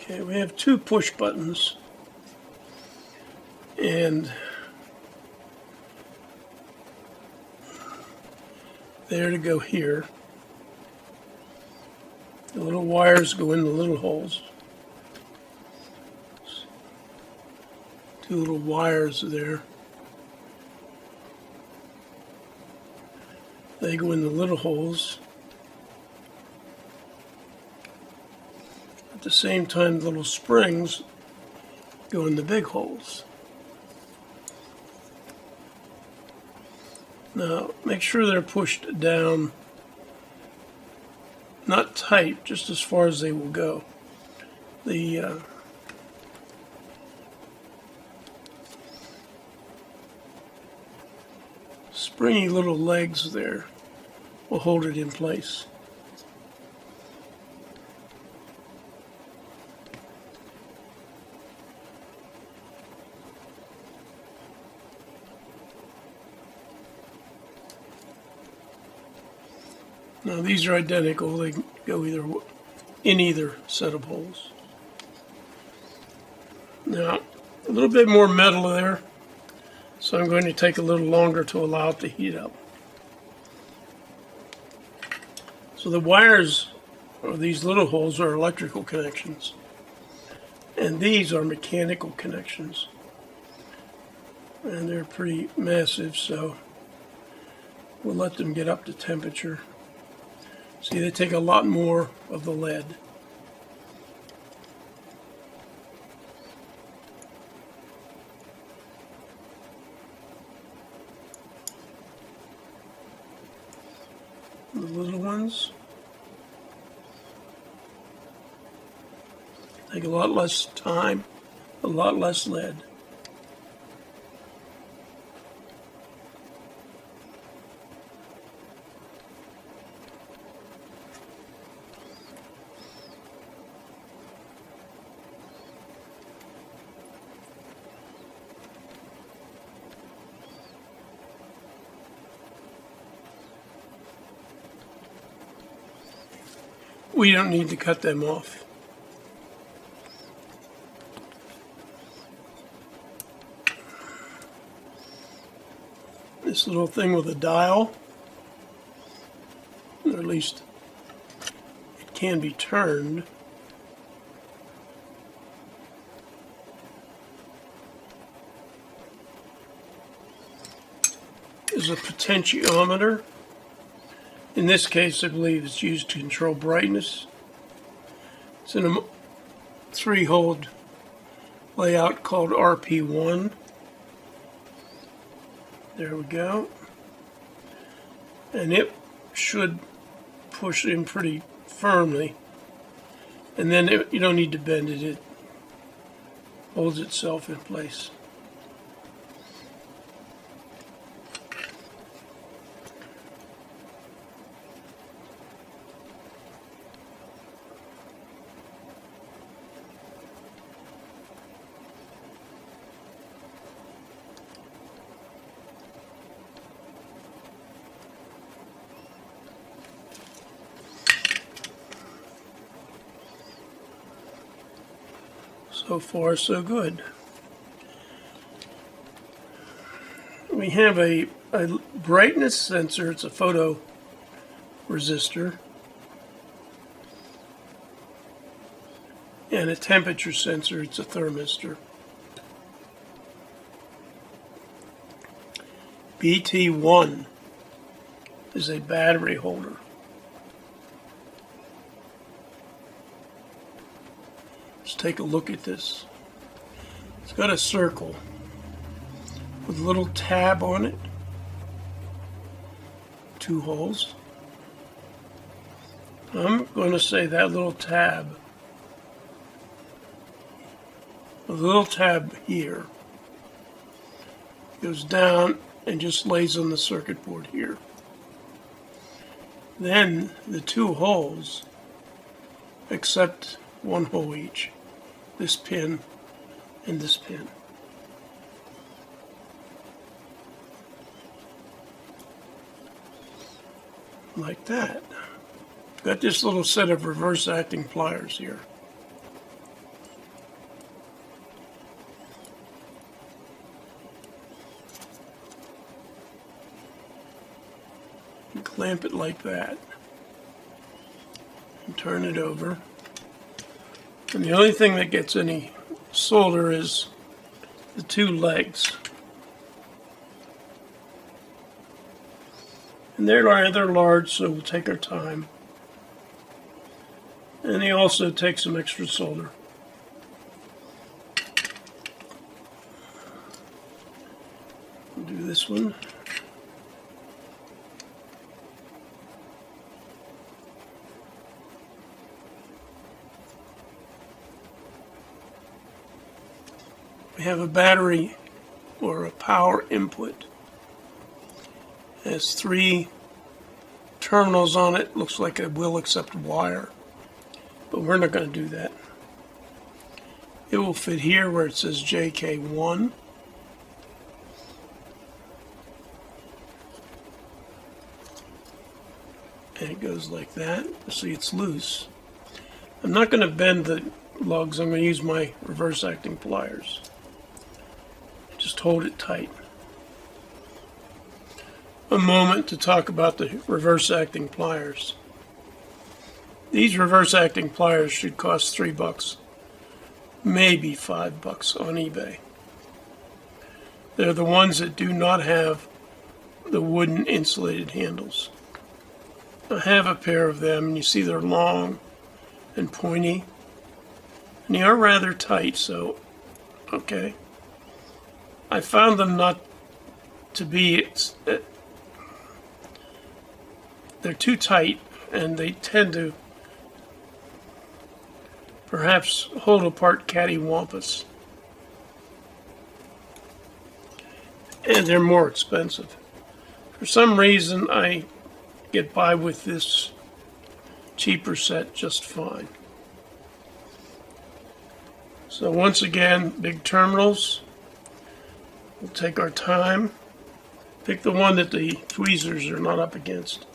Okay, we have two push buttons, and they're to go here. The little wires go in the little holes. Two little wires there. They go in the little holes. At the same time, the little springs go in the big holes. Now, make sure they're pushed down, not tight, just as far as they will go. The springy little legs there will hold it in place. Now these are identical, they can go in either set of holes. Now, a little bit more metal there, so I'm going to take a little longer to allow it to heat up. So the wires, or these little holes, are electrical connections, and these are mechanical connections. And they're pretty massive, so we'll let them get up to temperature. See, they take a lot more of the lead. The little ones take a lot less time, a lot less lead. We don't need to cut them off. This little thing with a dial, or at least it can be turned. Is a potentiometer. In this case, I believe it's used to control brightness. It's in a 3-hole layout called RP1. There we go. And it should push in pretty firmly. And then you don't need to bend it. It holds itself in place. So far, so good. We have a brightness sensor. It's a photo resistor. And a temperature sensor. It's a thermistor. BT1 is a battery holder. Let's take a look at this. It's got a circle with a little tab on it, 2 holes. I'm going to say that little tab, the little tab here, goes down and just lays on the circuit board here. Then the 2 holes accept 1 hole each, this pin and this pin. Like that. Got this little set of reverse acting pliers here. clamp it like that and turn it over. And the only thing that gets any solder is the two legs. And they're rather large, so we'll take our time. And they also take some extra solder. We'll do this one. We have a battery or a power input. It has 3 terminals on it. Looks like it will accept wire, but we're not going to do that. It will fit here where it says JK1. And it goes like that. See, it's loose. I'm not going to bend the lugs. I'm going to use my reverse acting pliers. Just hold it tight. A moment to talk about the reverse acting pliers. These reverse acting pliers should cost $3, maybe $5 on eBay. They're the ones that do not have the wooden insulated handles. I have a pair of them, and you see they're long and pointy, and they are rather tight, so okay. I found them not to be, they're too tight, and they tend to perhaps hold apart cattywampus. And they're more expensive. For some reason, I get by with this cheaper set just fine. So once again, big terminals. We'll take our time. Pick the one that the tweezers are not up against.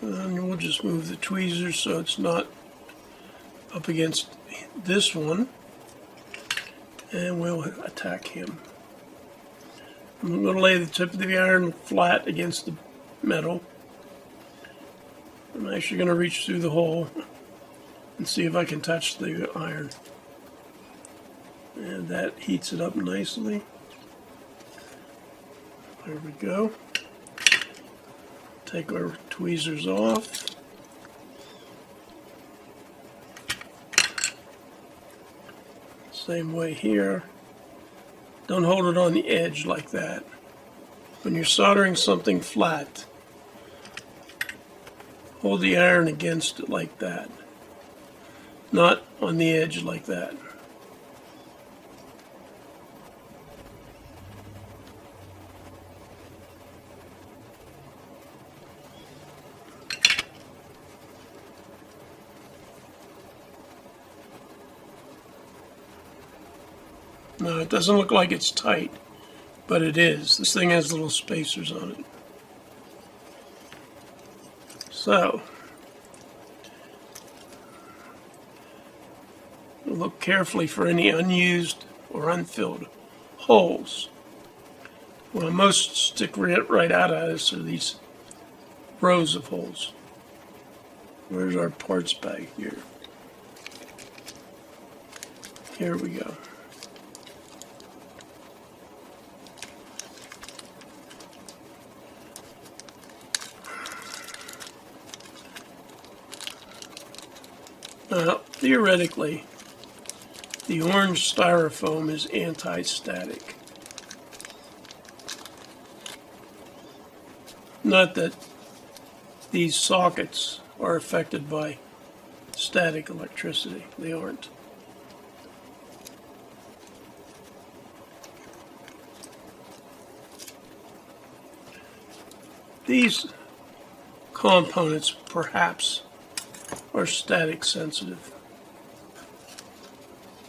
And we'll just move the tweezers so it's not up against this one. And we'll attack him. I'm going to lay the tip of the iron flat against the metal. I'm actually going to reach through the hole and see if I can touch the iron. And that heats it up nicely. There we go. Take our tweezers off. Same way here. Don't hold it on the edge like that. When you're soldering something flat, hold the iron against it like that, not on the edge like that. No, it doesn't look like it's tight, but it is. This thing has little spacers on it. So, look carefully for any unused or unfilled holes. What I most stick right out at us are these rows of holes. Where's our parts bag here? Here we go. Now, theoretically, the orange styrofoam is anti-static. Not that these sockets are affected by static electricity. They aren't. These components, perhaps, are static sensitive.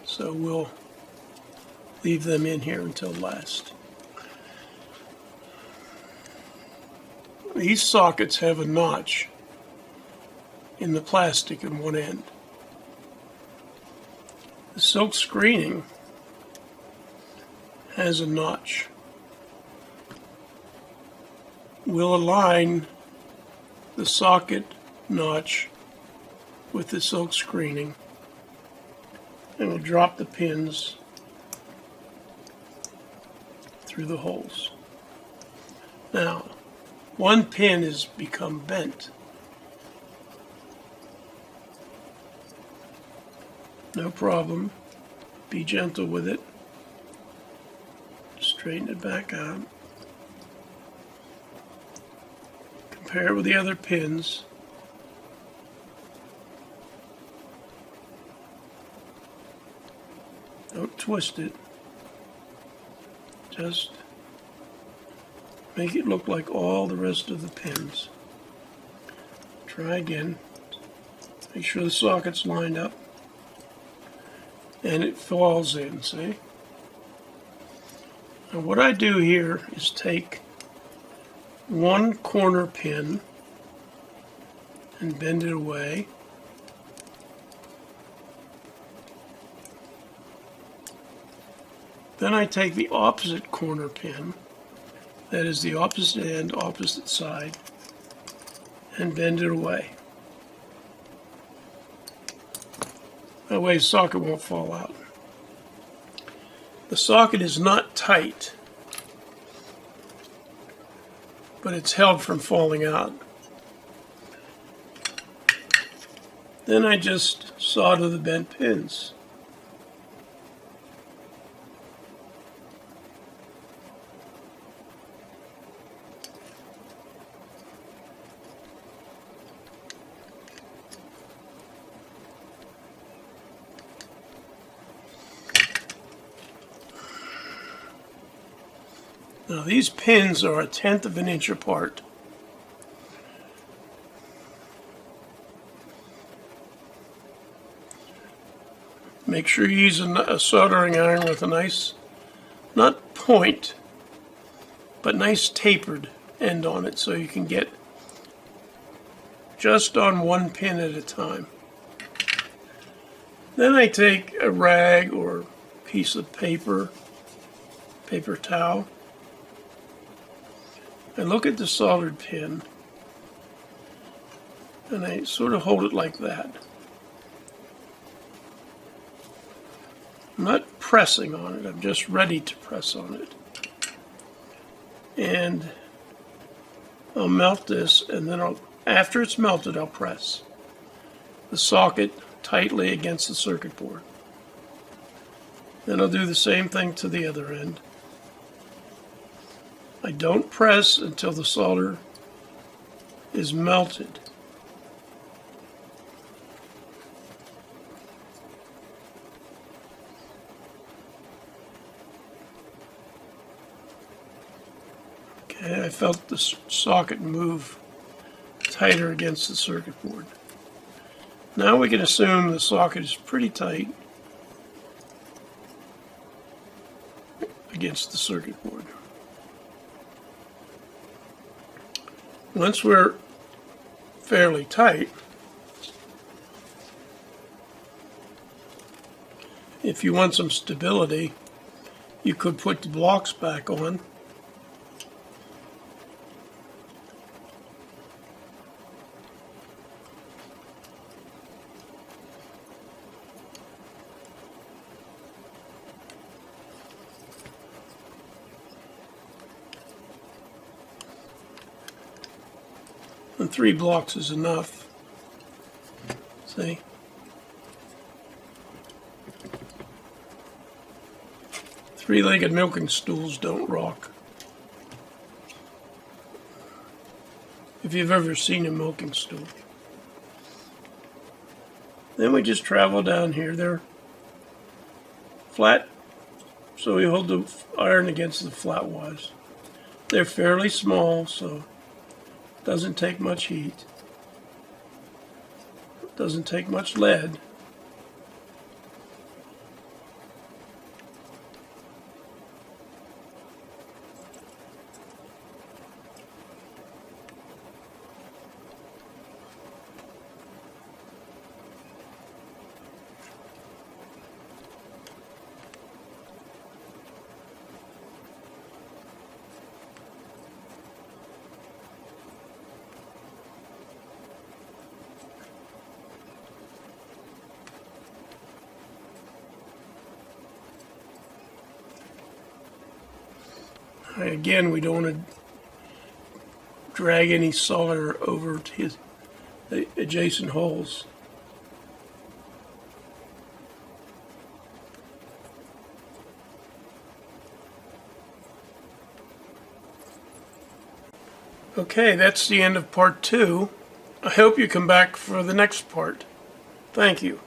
So we'll leave them in here until last. These sockets have a notch in the plastic in one end. The silk screening has a notch. We'll align the socket notch with the silk screening, and we'll drop the pins through the holes. Now, one pin has become bent. No problem. Be gentle with it. Straighten it back out. Compare it with the other pins. Don't twist it. Just make it look like all the rest of the pins. Try again. Make sure the socket's lined up. And it falls in, see? Now what I do here is take one corner pin and bend it away. Then I take the opposite corner pin, that is the opposite end, opposite side, and bend it away. That way the socket won't fall out. The socket is not tight, but it's held from falling out. Then I just solder the bent pins. Now these pins are 1/10 of an inch apart. Make sure you use a soldering iron with a nice, not point, but nice tapered end on it so you can get just on one pin at a time. Then I take a rag or piece of paper towel, I look at the soldered pin and I sort of hold it like that. I'm not pressing on it, I'm just ready to press on it. And I'll melt this, and then after it's melted, I'll press the socket tightly against the circuit board. Then I'll do the same thing to the other end. I don't press until the solder is melted. Okay, I felt the socket move tighter against the circuit board. Now we can assume the socket is pretty tight against the circuit board. Once we're fairly tight, if you want some stability, you could put the blocks back on. And 3 blocks is enough. See? Three-legged milking stools don't rock. If you've ever seen a milking stool. Then we just travel down here. They're flat, so we hold the iron against the flat wise. They're fairly small, so doesn't take much heat. Doesn't take much lead. Again, we don't want to drag any solder over to the adjacent holes. Okay, that's the end of part 2. I hope you come back for the next part. Thank you.